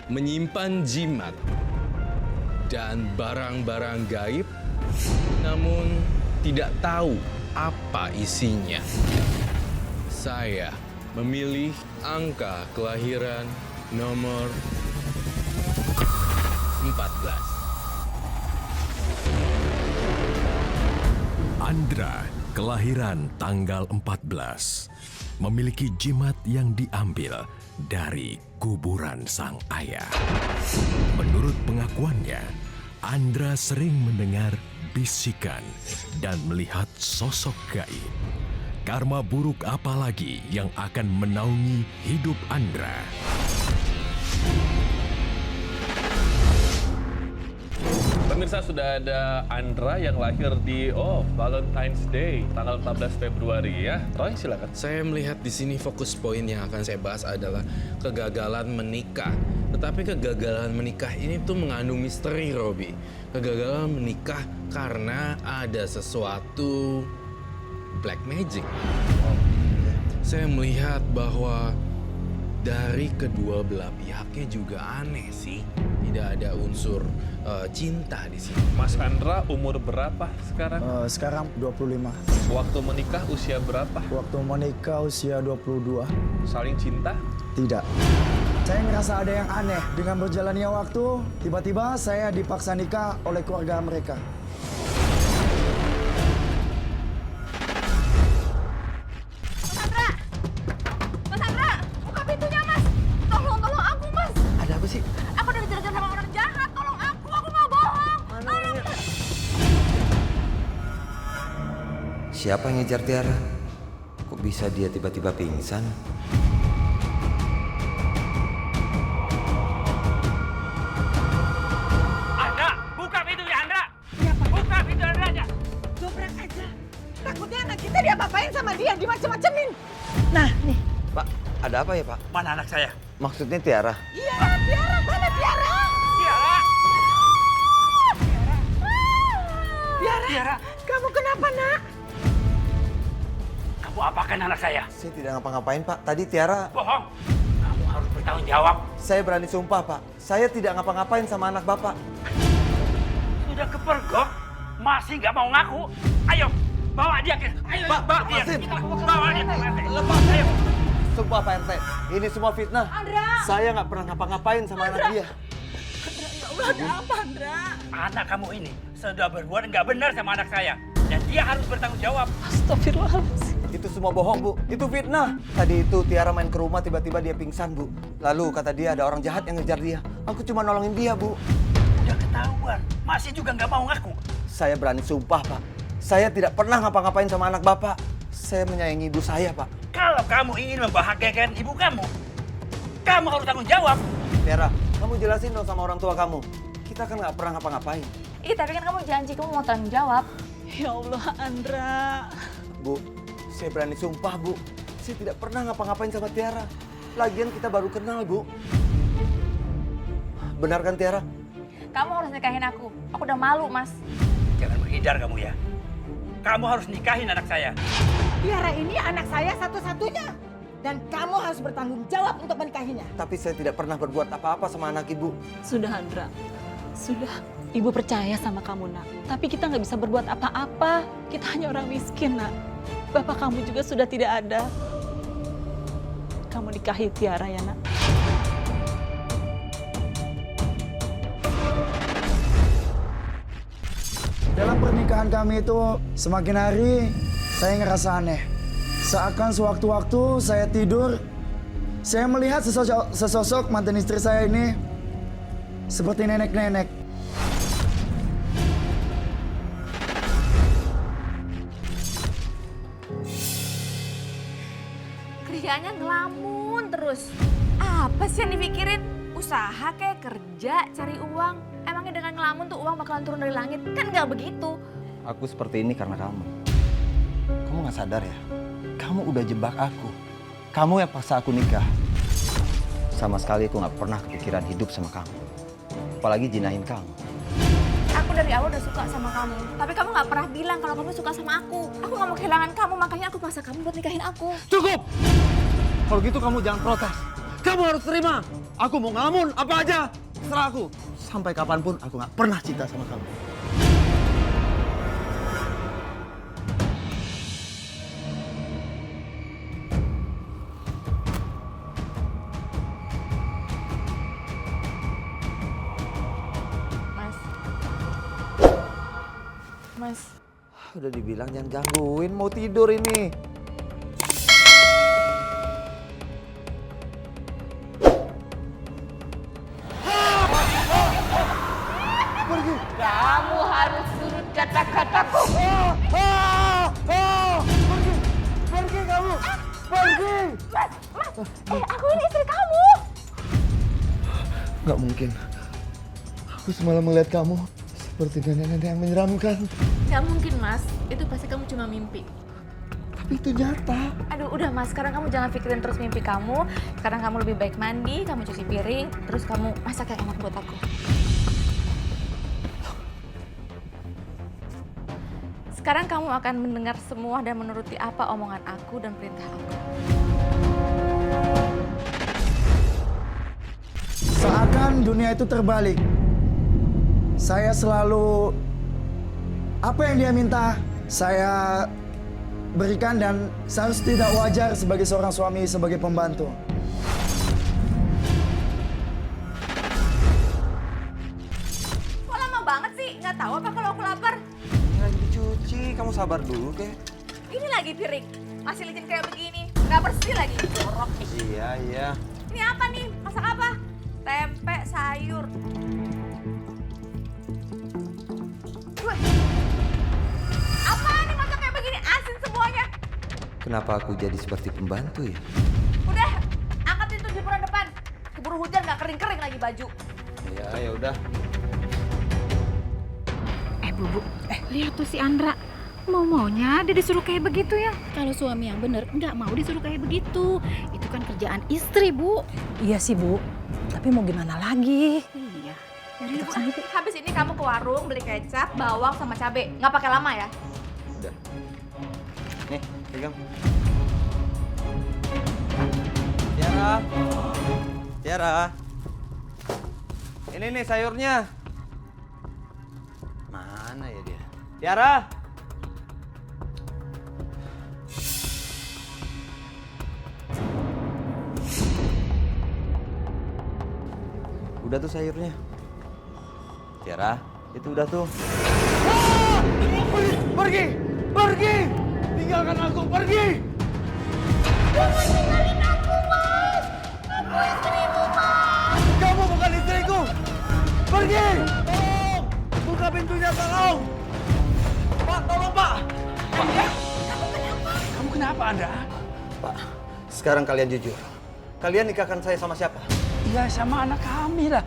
menyimpan jimat dan barang-barang gaib, namun tidak tahu apa isinya. Saya memilih angka kelahiran nomor 14. Andra, kelahiran tanggal 14, memiliki jimat yang diambil dari kuburan sang ayah. Menurut pengakuannya, Andra sering mendengar bisikan dan melihat sosok gaib. Karma buruk apa lagi yang akan menaungi hidup Andra? Pemirsa, sudah ada Andra yang lahir di Valentine's Day tanggal 14 Februari ya. Roy, silakan. Saya melihat di sini fokus poin yang akan saya bahas adalah kegagalan menikah. Tetapi kegagalan menikah ini tuh mengandung misteri, Robi. Kegagalan menikah karena ada sesuatu black magic. Saya melihat bahwa dari kedua belah pihaknya juga aneh sih. Tidak ada unsur cinta di sini. Mas Andra umur berapa sekarang? Sekarang 25. Waktu menikah usia berapa? Waktu menikah usia 22. Saling cinta? Tidak. Saya ngerasa ada yang aneh. Dengan berjalannya waktu, tiba-tiba saya dipaksa nikah oleh keluarga mereka. Mas Andra, buka pintunya, Mas. Tolong aku, Mas. Ada apa sih? Aku udah dikejar sama orang jahat. Tolong aku nggak bohong. Tolong. Siapa yang ngejar Tiara? Kok bisa dia tiba-tiba pingsan? Andra, buka pintunya Andra. Buka pintu Andra aja. Dobrak aja. Takutnya anak kita diapa-apain sama dia, dimacem-macemin. Nah, nih. Pak, ada apa ya Pak? Mana anak saya? Maksudnya Tiara? Iya, Tiara. Mana Tiara? Tiara. Tiara. Tiara. Kamu kenapa, nak? Kamu apakan anak saya? Saya tidak ngapa-ngapain Pak. Tadi Tiara, Bohong. Kamu harus bertanggung jawab. saya berani sumpah Pak. Saya tidak ngapa-ngapain sama anak Bapak. Sudah kepergok, masih nggak mau ngaku. Ayo, bawa dia ke. Ayo, Pak, bawa dia. lepasin. Kita bawa dia ke RT. Lepas. Ayo. Sumpah Pak RT, ini semua fitnah. Andra. Saya nggak pernah ngapa-ngapain sama anak dia. Ya Allah, ada apa, Andra? Anak kamu ini sudah berbuat nggak benar sama anak saya. Dan dia harus bertanggung jawab. Astagfirullahaladzim. Itu semua bohong Bu, itu fitnah. Tadi itu Tiara main ke rumah, tiba-tiba dia pingsan Bu. Lalu kata dia ada orang jahat yang ngejar dia. Aku cuma nolongin dia Bu. Udah ketahuan, masih juga nggak mau ngaku. Saya berani sumpah Pak. Saya tidak pernah ngapa-ngapain sama anak Bapak. Saya menyayangi ibu saya Pak. Kalau kamu ingin membahagiakan ibu kamu harus tanggung jawab. Tiara, kamu jelasin dong sama orang tua kamu. Kita kan nggak pernah ngapa-ngapain. Ih, tapi kan kamu janji kamu mau tanggung jawab. Ya Allah, Andra. Bu, saya berani sumpah Bu. Saya tidak pernah ngapa-ngapain sama Tiara. Lagian kita baru kenal Bu. Benar kan Tiara? Kamu harus nikahin aku. Aku udah malu, Mas. Jangan menghindar kamu ya. Kamu harus nikahin anak saya. Tiara ini anak saya satu-satunya. Dan kamu harus bertanggung jawab untuk menikahinya. Tapi saya tidak pernah berbuat apa-apa sama anak ibu. Sudah, Andra. Sudah. Ibu percaya sama kamu, nak. Tapi kita nggak bisa berbuat apa-apa. Kita hanya orang miskin, nak. Bapak kamu juga sudah tidak ada. Kamu nikahi Tiara ya, nak. Dalam pernikahan kami itu semakin hari saya ngerasa aneh. Seakan sewaktu-waktu saya tidur, saya melihat sesosok mantan istri saya ini seperti nenek-nenek. Kerjaannya ngelamun terus. Apa sih yang dipikirin? Usaha kayak kerja, cari uang. Emangnya dengan ngelamun tuh uang bakalan turun dari langit? Kan nggak begitu. Aku seperti ini karena kamu. Kamu nggak sadar ya? Kamu udah jebak aku. Kamu yang paksa aku nikah. Sama sekali aku nggak pernah kepikiran hidup sama kamu. Apalagi jinahin kamu. Aku dari awal udah suka sama kamu. Tapi kamu nggak pernah bilang kalau kamu suka sama aku. Aku nggak mau kehilangan kamu, makanya aku paksa kamu buat nikahin aku. Cukup! Kalau gitu kamu jangan protes. Kamu harus terima. Aku mau ngelamun apa aja. Terserah aku. Sampai kapanpun aku nggak pernah cinta sama kamu. Mas, Udah dibilang jangan gangguin, mau tidur ini. kamu harus surut kata-kataku. Pergi kamu! Pergi! Mas, aku ini istri kamu. Nggak mungkin. Aku semalam melihat kamu seperti nenek-nenek yang menyeramkan. Gak mungkin, Mas. Itu pasti kamu cuma mimpi. Tapi itu nyata. Aduh, udah Mas. Sekarang kamu jangan pikirin terus mimpi kamu. Sekarang kamu lebih baik mandi, kamu cuci piring, terus kamu masak yang enak buat aku. Sekarang kamu akan mendengar semua dan menuruti apa omongan aku dan perintah aku. Seakan dunia itu terbalik. Saya selalu apa yang dia minta saya berikan dan seharusnya tidak wajar sebagai seorang suami, sebagai pembantu. Kok lama banget sih? Nggak tahu apa kalau aku lapar? Ini lagi dicuci, kamu sabar dulu kek. Ini lagi piring. Masih licin kayak begini. Nggak bersih lagi. Jorok. Iya. Ini apa nih? Masak apa? Tempe, sayur. Wih. Apa nih masak kayak begini? Asin semuanya. Kenapa aku jadi seperti pembantu ya? Udah, angkatin tuh jemuran depan. Keburu hujan nggak kering-kering lagi baju. Ya udah. Bu, lihat tuh si Andra. Mau-maunya dia disuruh kayak begitu ya. Kalau suami yang bener nggak mau disuruh kayak begitu. Itu kan kerjaan istri, Bu. Iya sih, Bu. Tapi mau gimana lagi? Iya. Jadi habis ini kamu ke warung beli kecap, bawang sama cabe. Nggak pakai lama ya. Udah. Nih, pegang. Tiara. Ini nih sayurnya. Mana ya dia? Tiara. Udah tuh sayurnya. Tiara, itu udah tuh. Pergi! Pergi! Tinggalkan aku, pergi! Jangan tinggalin aku, Mas. Aku istrimu, Mas. Kamu bukan istriku! Pergi! Tolong! Buka pintunya, tolong! Pak, tolong, Pak! Kamu kenapa, Andra? Pak, sekarang kalian jujur. Kalian nikahkan saya sama siapa? Iya, sama anak kami lah.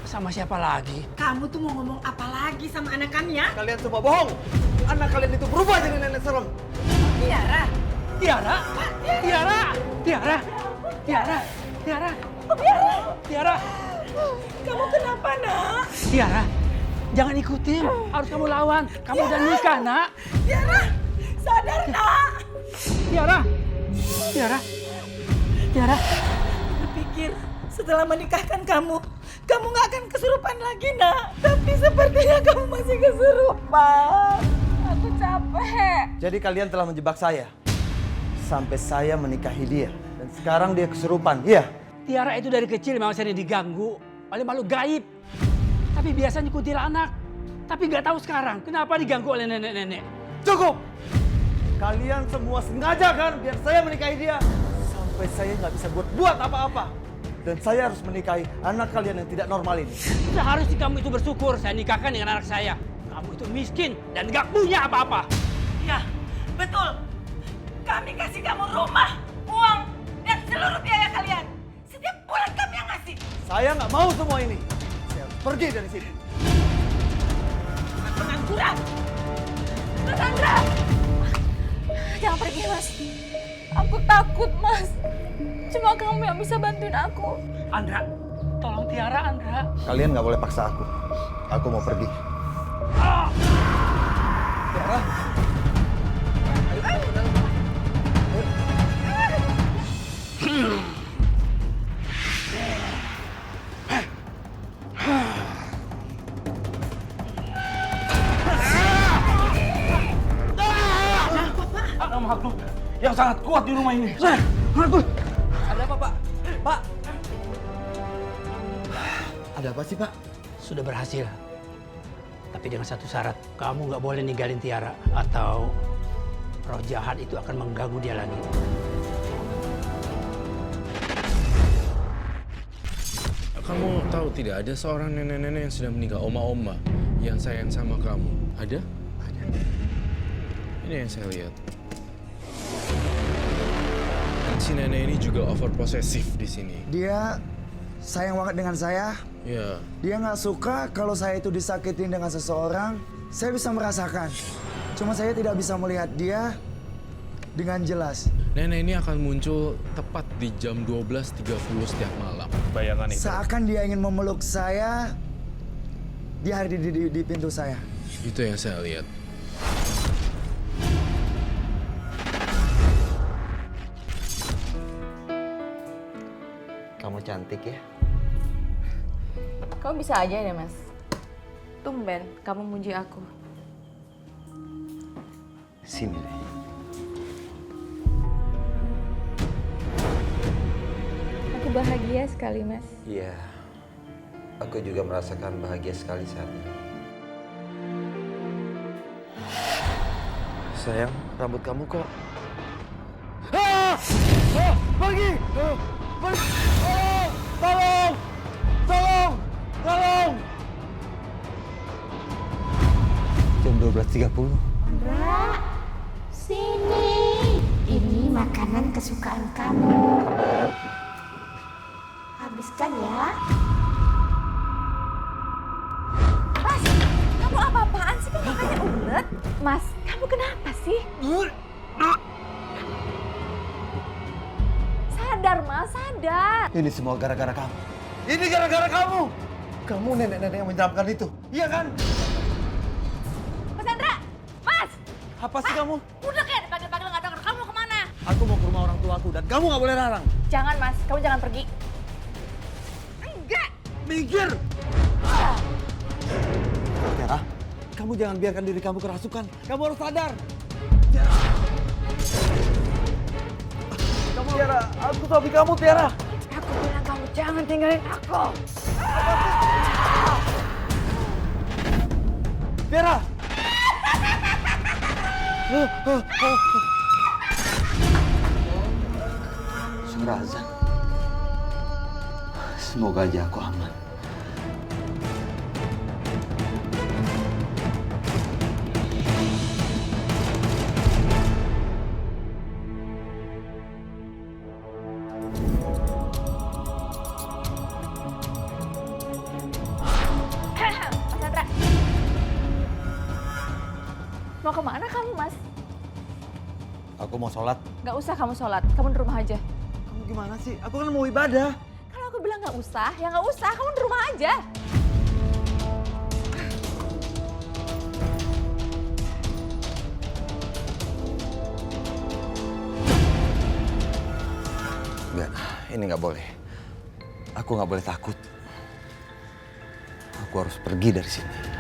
Sama siapa lagi? Kamu tuh mau ngomong apa lagi sama anak kami ya? Kalian semua bohong! Anak kalian itu berubah jadi nenek serem. Tiara. Tiara! Tiara! Tiara! Tiara! Tiara! Tiara! Kamu kenapa, Nak? Tiara! Jangan ikutin, harus kamu lawan. Kamu udah nikah, Nak. Tiara, sadar, Nak. Tiara! Tiara! Tiara! Berpikir setelah menikahkan kamu nggak akan kesurupan lagi, Nak. Tapi sepertinya kamu masih kesurupan. Aku capek. Jadi kalian telah menjebak saya. Sampai saya menikahi dia. Dan sekarang dia kesurupan, iya? Tiara itu dari kecil memang sering diganggu oleh makhluk gaib. Tapi biasanya kuntilanak. Tapi nggak tahu sekarang kenapa diganggu oleh nenek-nenek. Cukup! Kalian semua sengaja kan biar saya menikahi dia. Sampai saya nggak bisa buat apa-apa. Dan saya harus menikahi anak kalian yang tidak normal ini. Seharusnya kamu itu bersyukur saya nikahkan dengan anak saya. Kamu itu miskin dan nggak punya apa-apa. Ya, betul. Kami kasih kamu rumah, uang, dan seluruh biaya kalian. Setiap bulan kami yang ngasih. Saya nggak mau semua ini. Saya harus pergi dari sini. Pengangguran. Mas Andra! Jangan pergi, Mas. Aku takut, Mas. Cuma kamu yang bisa bantuin aku. Andra, tolong Tiara, Andra. Kalian nggak boleh paksa aku. Aku mau pergi. Tiara. sangat kuat di rumah ini. Aku. Ada apa, Pak? Pak! Ada apa sih, Pak? Sudah berhasil. Tapi dengan satu syarat, kamu nggak boleh ninggalin Tiara atau roh jahat itu akan mengganggu dia lagi. Kamu tahu tidak ada seorang nenek-nenek yang sudah meninggal, oma-oma yang sayang sama kamu. Ada? Ada. Ini yang saya lihat. Dan si nenek ini juga over posesif di sini. Dia sayang banget dengan saya. Ya. Dia nggak suka kalau saya itu disakitin dengan seseorang. Saya bisa merasakan. Cuma saya tidak bisa melihat dia dengan jelas. Nenek ini akan muncul tepat di jam 12.30 setiap malam. Bayangan itu. Seakan dia ingin memeluk saya. Dia hadir di pintu saya. Itu yang saya lihat. Kamu cantik ya. Kamu bisa aja ya, Mas. Tumben kamu muji aku. Sini deh. Aku bahagia sekali, Mas. Iya. Aku juga merasakan bahagia sekali saat ini. Sayang, rambut kamu kok... Pergi! Pergi! Tolong! Tolong! Tolong! Jam 12.30. Andra, sini. Ini makanan kesukaan kamu. Habiskan ya. Mas, kamu apa-apaan sih? Kok makanya ulet? Mas, kamu kenapa sih? Sadar, Mas, sadar. Ini semua gara-gara kamu. Ini gara-gara kamu! Kamu nenek-nenek yang menyeramkan itu, iya kan? Mas Andra! Mas! Apa sih kamu? Udah kayak dipanggil-panggil nggak denger. Kamu kemana? Aku mau ke rumah orang tuaku dan kamu nggak boleh larang. Jangan, Mas. Kamu jangan pergi. Enggak! Minggir! Tiara, kamu jangan biarkan diri kamu kerasukan. Kamu harus sadar. Tiara, aku suami kamu, Tiara. Aku bilang kamu jangan tinggalin aku. Tiara! Suara azan. Semoga aja aku aman. Mas Andra. Mau kemana kamu, Mas? Aku mau sholat. Nggak usah kamu sholat. Kamu di rumah aja. Kamu gimana sih? Aku kan mau ibadah. Kalau aku bilang nggak usah, ya nggak usah. Kamu di rumah aja. Enggak, ini nggak boleh. Aku nggak boleh takut. Aku harus pergi dari sini.